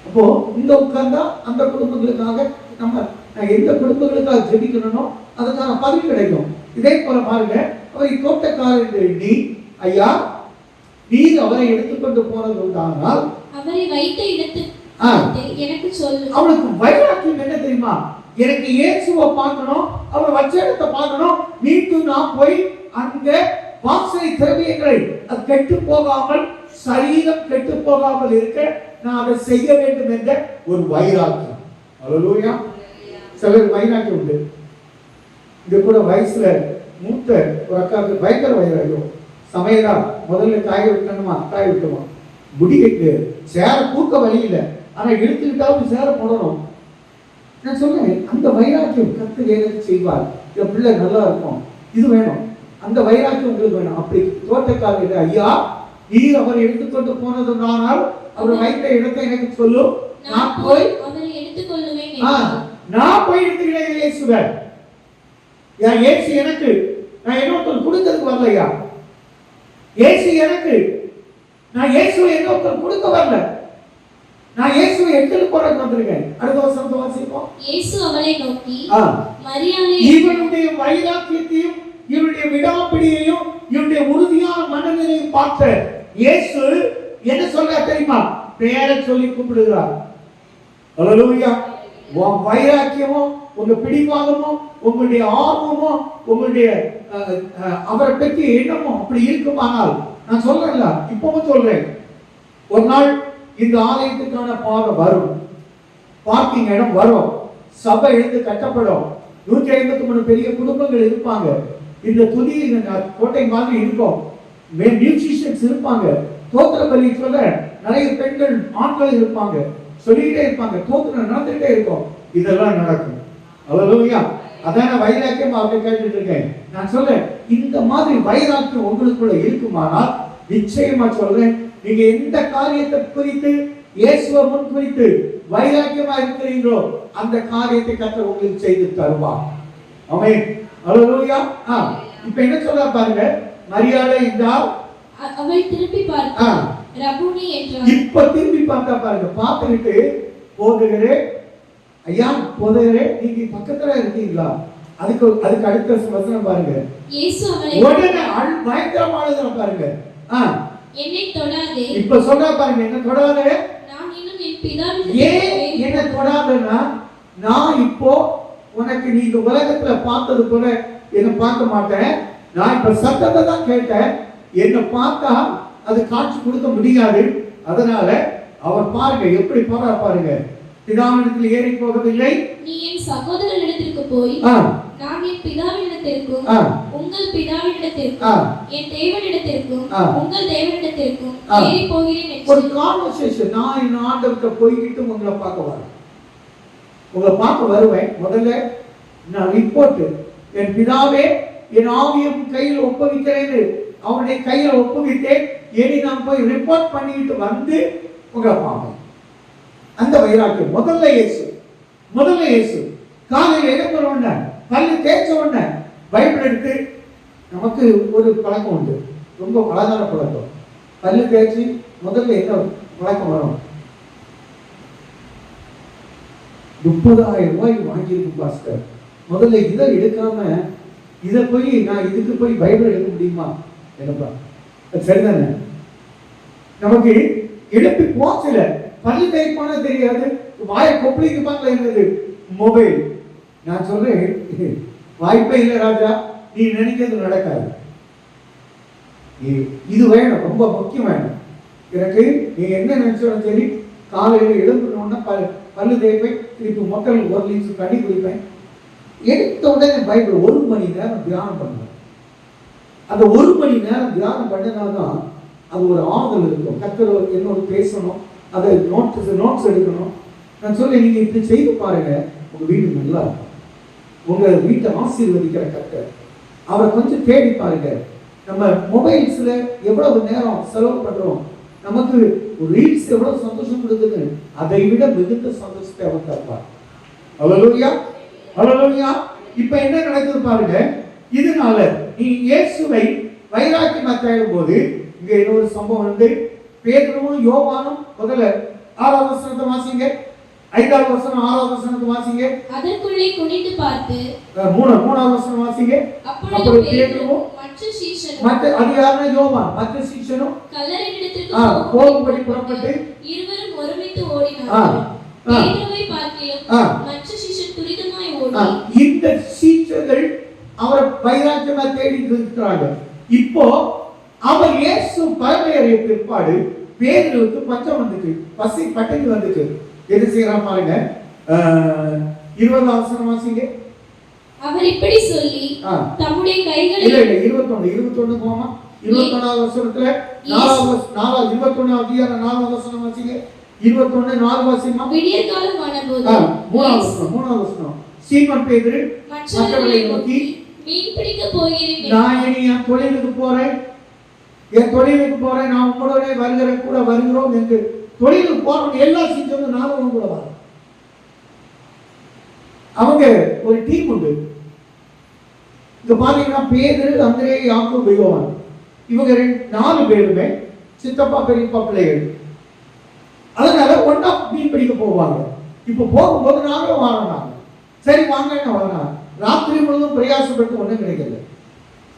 அப்போ இந்த உட்கார்ந்தா அந்த குடும்பங்களுக்காக நான் எந்த குடும்பங்களுக்காக ஜெபிக்கணும் அதுக்கான பதில் கிடைக்கும். இதே போல பாருங்க, அவரை தோட்டக்காரர் எண்ணி ஐயா நீர் அவரை எடுத்துக்கொண்டு போனது உண்டானால் அவரை வைத்த இடத்துக்கு எனக்கு சொல்லு. அவளுக்கு வைராக்கியம் என்ன தெரியுமா? எனக்கு இயேசுவை பார்க்கணும், அவர் வச்ச இடத்தை பார்க்கணும். மீட்டு நான் போய் அங்க வாசனை திரவியங்களை அது கெட்டு போகாமல், சரீரம் கெட்டு போகாமல் இருக்க நான் அதை செய்ய வேண்டும் என்ற ஒரு வைராக்கியம். அல்லேலூயா. சிலர் வைராக்கியம் உண்டு. இது கூட வயசுல மூத்த ஒரு அக்காவுக்கு பயங்கர வைராக்கியம். சமையலா முதல்ல காய விட்டணுமா, காய விட்டுமா, முடிக்கு சேர தூக்க வழி இல்லை, ஆனா இழுத்துக்கிட்டாவது சேர போடணும். நான் சொல்றேன், அந்த வைராக்கியம் கத்து வேலை செய்வார். என் பிள்ளை நல்லா இருக்கும், இது வேணும், அந்த வைராக்கியம் உங்களுக்கு வேணும். அப்படி தோட்டக்காரர் ஐயா நீர் அவர் எடுத்துக்கொண்டு போனதுனால் அவர் வைத்த இடத்தை எனக்கு சொல்லு, நான் போய் அவரை எடுத்துக்கொள்ளுவேன். நான் போய் எடுத்துக்கிறேன் இயேசுவை. என் இயேசு எனக்கு, நான் இன்னொருத்தர் கொடுத்ததுக்கு வரலையா? இயேசு எனக்கு, நான் இயேசுவை இன்னொருத்தர் கொடுக்க வரல, நான் இயேசுவை எடுத்துட்டு போறதுக்கு வந்திருக்கேன். அடுத்த வசனத்தை வாசிப்போம். இயேசு அவளை நோக்கி மரியாளே, இவனுடைய வைராக்கியத்தையும் இவனுடைய விடாப்பிடியையும் இவனுடைய உறுதியான மனநிலையும் பார்த்த இயேசு என்ன சொல்றார் தெரியுமா? பெயரை சொல்லி கூப்பிடுகிறார். அல்லேலூயா. உங்க வைராக்கியமோ, உங்க பிடிவாதமோ, உங்களுடைய ஆர்வமோ, உங்களுடைய அவரை பற்றி எண்ணமோ அப்படி இருக்குமானால், நான் சொல்றேன்ல, இப்பவும் சொல்றேன், ஒரு நாள் இந்த ஆலயத்துக்கான பாதை வரும், பார்க்கிங் இடம் வரும், சபை எழுந்து கட்டப்படும், 153 பெரிய குடும்பங்கள் இருப்பாங்க, இந்த துணி கோட்டை மாதிரி இருக்கும், மியூசிஷியன்ஸ் இருப்பாங்க, தோத்திர பலி சொல்ல நிறைய பெண்கள் ஆண்கள் இருப்பாங்க, சொல்லிக்கிட்டே இருப்பாங்க, தோத்திரம் நடந்துகிட்டே இருக்கும். இதெல்லாம் நடக்கும். அல்லேலூயா. அதான வைராக்கியம் அப்படி கேட்டுட்டு இருக்கேன். நான் சொல்றேன், இந்த மாதிரி வைராக்கியம் உங்களுக்குள்ள இருக்குமானால் நிச்சயமா சொல்றேன், நீங்க எந்த காரியத்தை குறித்து இயேசுவை முன் குறித்து வைராக்கியமா இருக்கிறீங்களோ அந்த காரியத்தை கர்த்தர் உங்களுக்கு செய்து தருவார். ஆமென். அல்லேலூயா. இப்ப என்ன சொல்றா பாருங்க, மரியாளே என்றால் அவள் திருப்பி பார்த்தா ரபூனி என்றார். இப்ப திருப்பி பார்த்தா பாருங்க, பார்த்துக்கிட்டு போதுகிறே ஐயா, போதுகிறே நீங்க பக்கத்துல இருக்கீங்களா? அதுக்கு அடுத்த வசனம் பாருங்க. இயேசு அவனை உடனே பயங்கரமானது பாருங்க. என்னை தொடாதே. இப்ப சொல்றா பாருங்க, என்ன தொடாதே. நான் இன்னும் என் பிதாவின் ஏன் என்ன தொடாதேன்னா, நான் இப்போ உனக்கு நீ இந்த உலகத்துல பார்த்தது போல என்ன பார்க்க மாட்டேன். நான் இப்ப சத்தத்தை தான் கேட்டேன். என்ன பார்த்தா அது காட்சி கொடுக்க முடியாது. அதனால அவர் பாருங்க எப்படி போறா பாருங்க. பிதாவினிடத்தில் ஏறி போகவில்லை. நீ என் சகோதரனிடத்திற்கு போய் நான் என் பிதாவினிடத்திற்கும் உங்கள் பிதாவினிடத்திற்கும் என் தேவனிடத்திற்கும் உங்கள் தேவனிடத்திற்கும் ஏறி போகிறேன் என்று ஒரு கான்வர்சேஷன். நான் என் ஆண்டவர்கிட்ட போய்கிட்டு உங்களை பார்க்க வரேன், உங்களை பார்க்க வருவேன். முதல்ல நான் ரிப்போர்ட், என் பிதாவே என் ஆவியும் கையில் ஒப்புவிக்கிறேன், அவருடைய கையில் ஒப்புவித்தேன், ஏறி நான் போய் ரிப்போர்ட் பண்ணிட்டு வந்து உங்களை பார்ப்பேன். அந்த வைராக்கியம் முதல்ல இயேசு காலையில் எழுந்த உடனே பல்லு தேய்ச்ச உடனே பைபிள் எடுத்து, நமக்கு ஒரு பழக்கம் உண்டு, ரொம்ப அழகான பழக்கம். பல்லு தேய்ச்சி முதல்ல என்ன பழக்கம் வரும்? 30,000 ரூபாய் வாங்கியிருக்கு பாஸ்டர், முதல்ல இதை எடுக்காம இதை போய் நான் இதுக்கு போய் பைபிள் எடுக்க முடியுமா? என்னப்பா சரிதானே? நமக்கு எழுப்பி போச்சல, பல்லு தேய்ப்பான தெரியாது, வாயை கொப்பளிக்கு பார்க்கல, என்னது மொபைல். நான் சொல்றேன், வாய்ப்பே இல்லை ராஜா, நீ நினைக்கிறது நடக்காது. இது வேணும், ரொம்ப முக்கியம் வேணும் எனக்கு. நீ என்ன நினைச்சாலும் சரி, காலையில் எழுந்துடணும்னா பல்லு தேய்ப்பேன், திருப்பி மக்கள் 1 லிட்டர் தண்ணி குடிப்பேன், எடுத்த உடனே பைபிள் 1 மணி நேரம் தியானம் பண்ணுவேன். அந்த 1 மணி நேரம் தியானம் பண்ணனால்தான் அது ஒரு ஆறுதல் இருக்கும். கர்த்தர் என்னோட பேசணும், அதை நோட்ஸ் எடுக்கணும். நான் சொல்ல, நீங்க இப்படி செய்து பாருங்க, உங்க வீடு நல்லா இருக்கும். உங்க வீட்டை ஆசீர்வதிக்கிற கர்த்தர். அவரை கொஞ்சம் தேடி பாருங்க. நம்ம மொபைல்ஸ்ல எவ்வளவு நேரம் செலவு பண்றோம், நமக்கு ரீல்ஸ் எவ்வளவு சந்தோஷம் கொடுக்குது, அதை விட மிகுந்த சந்தோஷத்தை அவர் தருவார். அல்லேலூயா, அல்லேலூயா. இப்ப என்ன நடக்குது பாருங்க. இதனால நீ இயேசுவை வைராக்கியமா தேடும் போது, இங்க இன்னொரு சம்பவம் வந்து, பேதுருவும் யோவானும் முதல்ல 6வது வசனத்தை வாசிங்க, 5வது வசனம் 6வது வசனத்தை வாசிங்க. அதற்குள்ளே குனிந்து பார்த்து 3வது வசனம் வாசிங்க. அப்பொழுது பேதுருவும் மற்ற சீஷனும் அதிகாரன யோவான் மற்ற சீஷனும் கல்லறையினிடத்திற்கு போகும்படி புறப்பட்டு இருவரும் ஒருமித்து ஓடினார்கள். பேதுருவை பார்க்கிலும் மற்ற சீஷன் துரிதமாய் ஓடி. இந்த சீஷர்கள் அவரை வைராக்கியமா தேடி இருக்கிறாங்க. இப்போ அவர் இயேசு பரமேறிய பிற்பாடு பேதுருவுக்கு பஞ்சம் வந்துச்சு, பசி பட்டினி வந்துச்சு. எது செய்யறான் பாருங்க, 20வது வசனம் வாசிங்க. அவர் இப்படி சொல்லி தம்முடைய கைகளை 21 போமா, 21வது வசனத்துல 21வது அதிகாரம் 4வது வசனம் வாசிங்க. 21:4 வாசிமா. விடியற் காலமானபோது 3வது வசனம், சீமோன் பேதுரு மற்றவர்களை நோக்கி, மீன் பிடிக்க போகிறேன், நான் இனி என் தொழிலுக்கு போறேன், நான் உங்களோட வருகிறேன், கூட வருகிறோம் என்று தொழிலுக்கு போறவங்க எல்லாம் செஞ்சவங்க நானும் கூட வரேன். அவங்க ஒரு டீம் உண்டு. இங்க பாத்தீங்கன்னா பேதுரு, அந்திரே, யாக்கோபு, யோவான், இவங்க 4 பேருமே சித்தப்பா பெரியப்பா பிள்ளைகள். அதனால ஒண்ணா மீன் பிடிக்க போவாங்க. இப்ப போகும்போது நாங்களும் வரோம். சரி வாங்க வரணும். ராத்திரி முழுவதும் பிரயாசப்பட்டு ஒன்றும் கிடைக்கல.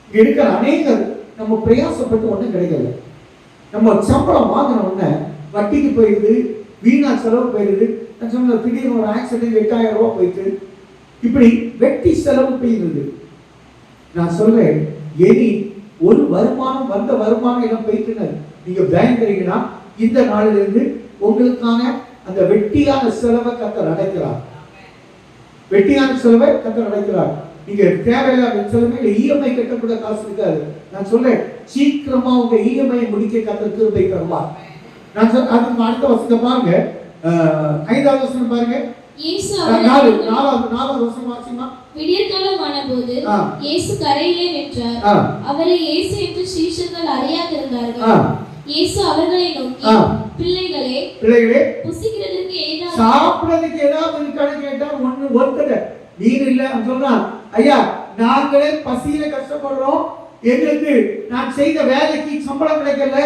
இருக்கிற அநேகர் நம்ம பிரயாசப்பட்டு ஒன்றும் கிடைக்கல. நம்ம சம்பளம் வாங்கின உடனே வட்டிக்கு போயிடுது, வீணா செலவு போயிடுது. நான் சொன்ன திடீர்னு ஒரு ஆக்சிடென்ட் 8,000 ரூபாய் போயிட்டு, இப்படி வெட்டி செலவு போயிடுது. நான் சொல்றேன், இனி ஒரு வருமானம் வந்த வருமானம் எல்லாம் போயிட்டு நீங்க பயந்துறீங்கன்னா, இந்த நாளிலிருந்து உங்களுக்கான அந்த வெட்டியான செலவை கர்த்தர் அடைக்கிறார். வெட்டியான செலவை கர்த்தர் அடைக்கிறார். நீங்க தேவையில்லாத செலவு இல்லை, இஎம்ஐ கட்டக்கூட காசு இருக்காது. நான் சொல்றேன், சீக்கிரமா உங்க இஎம்ஐ முடிக்க கர்த்தர் கிருபை தருவார். நான் அதுக்கு அடுத்த வசனம் பாருங்க, 5வது வசனம் பாருங்க. இயேசு 4வது வசனம் வாசிமா. விடியற்காலமானபோது இயேசு கரையிலே நின்றார். அவரை இயேசு என்று சீஷர்கள் அறியாதிருந்தார்கள். இயேசு அவர்களை நோக்கி, பிள்ளைகளே புசிக்கிறதுக்கு ஏதாவது சாப்பிடுறதுக்கு ஏதாவது இருக்கான்னு கேட்டா ஒருத்தர் நீர் இல்ல சொல்றான். ஐயா, நாங்களே பசியில கஷ்டப்படுறோம், எங்களுக்கு நான் செய்த வேலைக்கு சம்பளம் கிடைக்கல,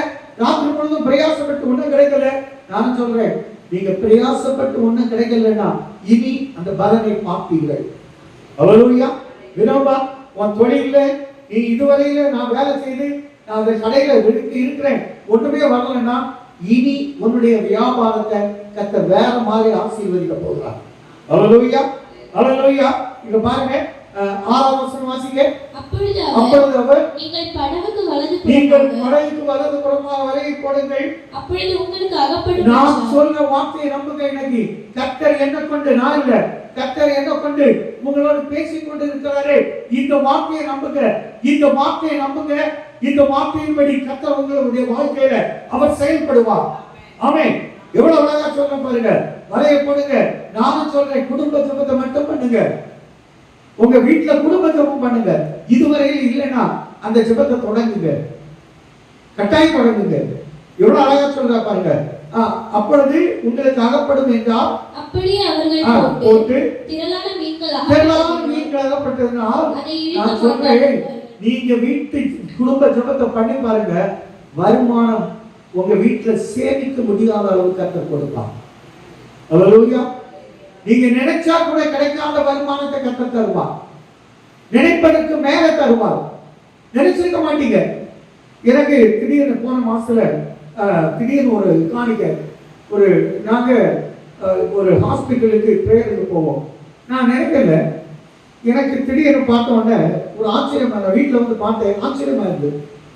ராத்திரி முழுதும் பிரயாசப்பட்டு ஒண்ணும் கிடைக்கல. நான் சொல்றேன், நீங்க பிரயாசப்பட்டு ஒண்ணும் கிடைக்கலன்னா இனி அந்த பலனை பார்ப்பீர்கள். அல்லேலூயா. வினோபா, உன் தொழில நீ இதுவரையில நான் வேலை செய்து நான் அந்த கடையில இருக்கிறேன், ஒண்ணுமே வரலன்னா இனி உன்னுடைய வியாபாரத்தை கர்த்தர் வேற மாதிரி ஆசீர்வதிக்க போகிறார். அல்லேலூயா, அல்லேலூயா. இங்க பாருங்க, 6ஆம் வசனம் வாசிங்க. அப்பொழுது அவர், நீங்கள் படகுக்கு வலது புறமாக வலையை போடுங்கள், அப்பொழுது உங்களுக்கு அகப்படும். நான் சொல்ற வார்த்தையை நம்புங்க. இன்னைக்கு கர்த்தர் என்ன கொண்டு, நான் இல்ல, கர்த்தர் என்ன கொண்டு உங்களோடு பேசிக் கொண்டு இருக்கிறாரே, இந்த வார்த்தையை நம்புங்க, இந்த வார்த்தையை நம்புங்க. இந்த வார்த்தையின்படி கர்த்தர் உங்களுடைய வாழ்க்கையில அவர் செயல்படுவார். ஆமென். எவ்வளவு அழகா சொல்ல பாருங்க. வலையை போடுங்க. நானும் சொல்றேன், குடும்ப ஜெபத்தை மட்டும் பண்ணுங்க. உங்க வீட்டுல குடும்ப ஜெபம் பண்ணுங்க. இதுவரையில் இல்லைன்னா அந்த ஜெபத்தை தொடங்குங்க, கட்டாயம் தொடங்குங்க. எவ்வளவு அழகா சொல்றா பாருங்க. அப்பொழுது உங்களுக்கு அகப்படும் என்றால் அப்படியே அவர்கள் போட்டு திரளான மீன்கள் அகப்பட்டதுனால் நான் சொல்றேன், நீங்க வீட்டு குடும்ப ஜெபத்தை பண்ணி பாருங்க, வருமானம் உங்க வீட்டுல சேமிக்க முடியாத அளவுக்கு கர்த்தர் கொடுப்பார். அல்லேலூயா. நீங்க நினைச்சா கூட கிடைக்காத வருமானத்தை கர்த்தர் தருவார். நினைப்பதற்கு மேல தருவார். நினைச்சிருக்க மாட்டீங்க. எனக்கு திடீர்னு போன மாசத்துல திடீர்னு ஒரு காணிக்க, நாங்க ஒரு ஹாஸ்பிட்டலுக்கு பிரேயருக்கு போவோம். நான் நினைக்கல, எனக்கு திடீர்னு பார்த்த உடனே ஒரு ஆச்சரியமா, வீட்டில் வந்து பார்த்தேன், ஆச்சரியமா இருந்து.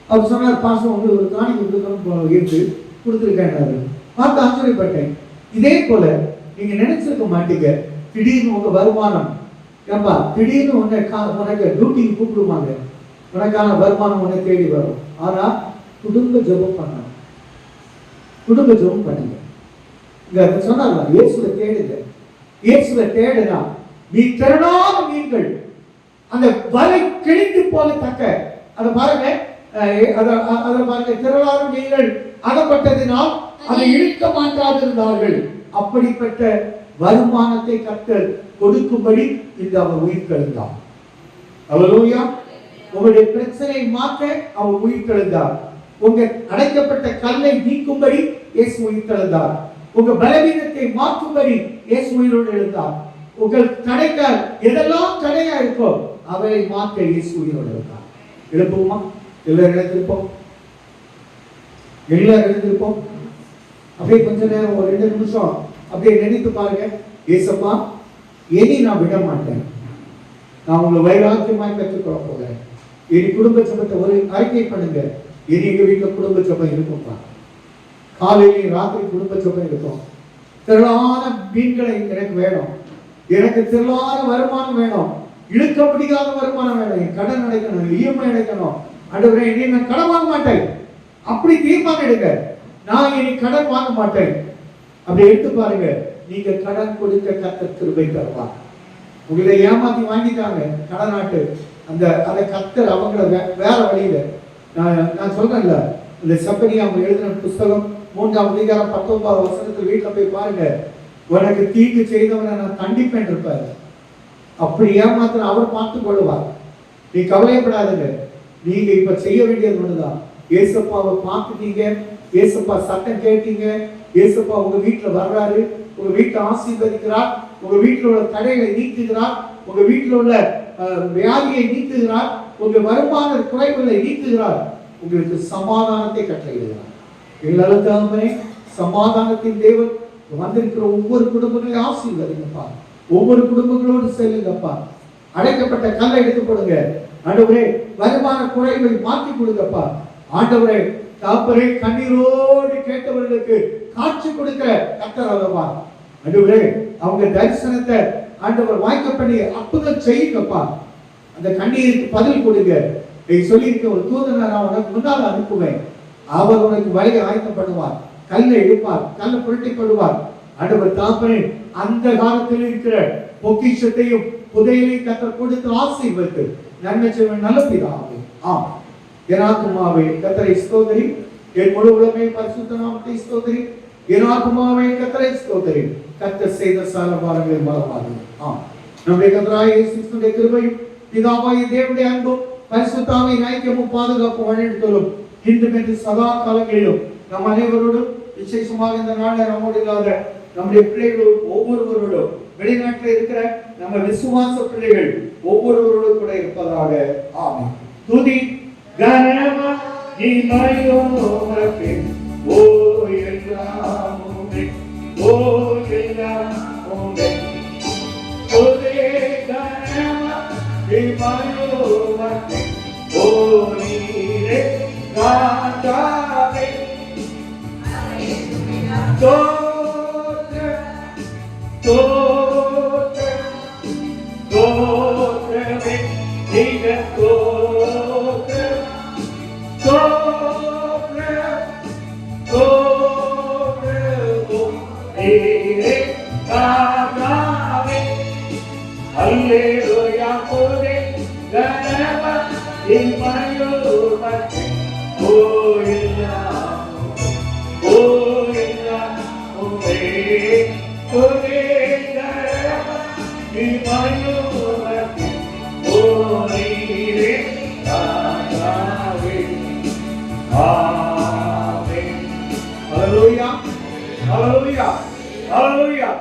அவர் சொன்னார், பாசம் வந்து ஒரு காணிக்கை கொடுக்கணும் இருந்து கொடுத்துருக்கேன். பார்த்து ஆச்சரியப்பட்டேன். இதே போல நீங்க நினைச்சிருக்க மாட்டீங்க, திடீர்னு உங்க வருமானம், ஏன்பா திடீர்னு உனக்கு டியூட்டிக்கு கூப்பிடுவாங்க, உனக்கான வருமானம் உன்னை தேடி வரும். ஆனா குடும்ப ஜெபம் பண்ணணும், குடும்ப ஜெபம் பண்ணுங்க. இங்க சொன்னாங்க, இயேசுவை தேடுங்க. இயேசுவை தேடுனா நீ திரளான மீன்கள், அந்த வலை கிழிந்து போகத்தக்க, அதை பாருங்க, அதை பாருங்க, திரளான மீன்கள் அகப்பட்டதினால் அதை இழுக்க மாட்டாதிருந்தார்கள். அப்படிப்பட்ட வருமானத்தை கர்த்தர் கொடுக்கும்படி இந்த அவர் உயிர் தெழுந்தார். அல்லேலூயா. உங்களுடைய பிரச்சனையை மாற்ற அவர் உயிர் தெழுந்தார். உங்க அடைக்கப்பட்ட கல்லை நீக்கும்படி இயேசு உயிர் தெழுந்தார். உங்க பலவீனத்தை மாற்றும்படி இயேசு உயிரோடு எழுந்தார். உங்கள் தடைகள் எதெல்லாம் தடையா இருக்கோ அவரை மாற்ற இயேசு உயிரோடு எழுந்தார். எழுப்புவோமா? எல்லாரும் எழுந்திருப்போம், எல்லாரும் எழுந்திருப்போம். அப்படியே கொஞ்ச நேரம் ஒரு 2 நிமிஷம் அப்படியே நினைத்து பாருங்க. ஏசப்பா, இனி நான் விட மாட்டேன், நான் உங்களை வைராக்கியமாய் கற்றுக்கொள்ள போகிறேன். இனி குடும்ப ஜெபத்தை ஒரு அறிக்கை பண்ணுங்க. இனி எங்க வீட்டுல குடும்ப ஜெபம் இருக்கும்பா, காலையிலையும் ராத்திரி குடும்ப ஜெபம் இருக்கும். திரளான மீன்களை எனக்கு வேணும், எனக்கு திரளான வருமானம் வேணும், இழுக்க முடியாத வருமானம் வேணும், என் கடன் அடைக்கணும், இஎம்ஐ அடைக்கணும். ஆண்டவரே, இனி நான் கடன் வாங்க மாட்டேன், அப்படி தீர்மானம் எடுங்க. நான் இனி கடன் வாங்க மாட்டேன். அப்படி எடுத்து பாருங்க, நீங்க கடன் கொடுக்க கர்த்தர் கிருபை தருவார். உங்களை ஏமாத்தி வாங்கிட்டாங்க கடனாட்டு, அந்த கர்த்தர் அவங்கள வேற வழியில, நான் சொல்றேன்ல, இந்த செப்பனியா அவங்க எழுதின புஸ்தகம் 3ஆம் அதிகாரம் 19ஆவது வசனத்தில் வீட்டுல போய் பாருங்க. உனக்கு தீங்கு செய்தவனை நான் கண்டிப்பேன் இருப்பாரு. அப்படி ஏமாத்தின அவர் பார்த்து கொள்வார். நீ கவலைப்படாதுங்க. நீங்க இப்ப செய்ய வேண்டியது ஒண்ணுதான். ஏசப்பாவை பார்த்துட்டீங்க, ஏசப்பா சட்டம் கேட்டீங்க, ஏசப்பா உங்க வீட்டுல வர்றாரு, உங்க வீட்டை ஆசீர்வதிக்கிறார், உங்க வீட்டுல உள்ள தடைகளை நீக்குகிறார், உங்க வீட்டுல உள்ள வியாதியை நீக்குகிறார், உங்க வருமான குறைவுகளை நீக்குகிறார், உங்களுக்கு சமாதானத்தை கட்டளையிடுகிறார். எல்லாருமே சமாதானத்தின் தேவன் வந்திருக்கிற ஒவ்வொரு குடும்பங்களையும் ஆசீர்வதிங்கப்பா. ஒவ்வொரு குடும்பங்களோடு செல்லுங்கப்பா. அடைக்கப்பட்ட கல்லை எடுத்து போடுங்க. ஆண்டவரே, வருமான குறைவை மாற்றி கொடுங்கப்பா. ஆண்டவரே, தாப்பரே, கண்ணீரோடு கேட்டவர்களுக்கு காட்சி கொடுக்கிற கர்த்தர் அல்லவா. ஆண்டவரே, அவங்க தரிசனத்தை ஆண்டவர் வாய்க்க பண்ணி அற்புதம் செய்யுங்கப்பா. அந்த கண்ணீருக்கு பதில் கொடுங்க. நீ சொல்லியிருக்க ஒரு தூதனை நான் உனக்கு முன்னால் அனுப்புவேன், அவர் உனக்கு வழியை ஆயத்தப்படுவார், கல்லை எடுப்பார், கல்லை புரட்டி கொள்வார். ஆண்டவர் தாப்பரே, அந்த காலத்தில் இருக்கிற பொக்கிஷத்தையும் புதையலையும் கர்த்தர் கொடுத்து ஆசீர்வதித்து நன்மை செய்வன் நல்ல பிதாவே. ஆம். என் ஆத்துமாவே கர்த்தரை ஸ்தோத்திரி, என் முழு உலகமே பரிசுத்த நாமத்தை ஸ்தோத்திரி, என் ஆத்துமாவே கர்த்தரை ஸ்தோத்திரி, கர்த்தர் செய்த சகல பாரங்களை மறவாதே. ஆம். நம்முடைய கர்த்தராகிய இயேசு கிறிஸ்துவின் கிருபையும் பிதாவாகிய தேவனுடைய அன்பும் பரிசுத்த ஆவியின் ஐக்கியமும் பாதுகாப்பு வழிநடத்தலும் இன்றும் என்று சதா காலங்களிலும் நம் அனைவரோடும் விசேஷமாக இந்த நாளில் நம்மோடு இல்லாத நம்முடைய பிள்ளைகளோடு ஒவ்வொருவரோடும் வெளிநாட்டில் இருக்கிற நம்ம விசுவாச பிள்ளைகள் ஒவ்வொருவரோடு கூட இருப்பதாக. ஆமென். துதி கனமா இமயோமரே ஓ எல்லாமே ஓ எல்லாமே துதி கனமா இமயோமரே ஓ நீரே ராஜாவே தோற்றமே நீங்க அல்லேலூயா போதே கனவா இமயோமரே ஓ எல்லாமே ஓ எல்லாமே போதே கனவா இமயோமரே ஓ நீரே ராஜாவே. ஆமென். ஹல்லேலூயா ஹல்லேலூயா ஹல்லேலூயா.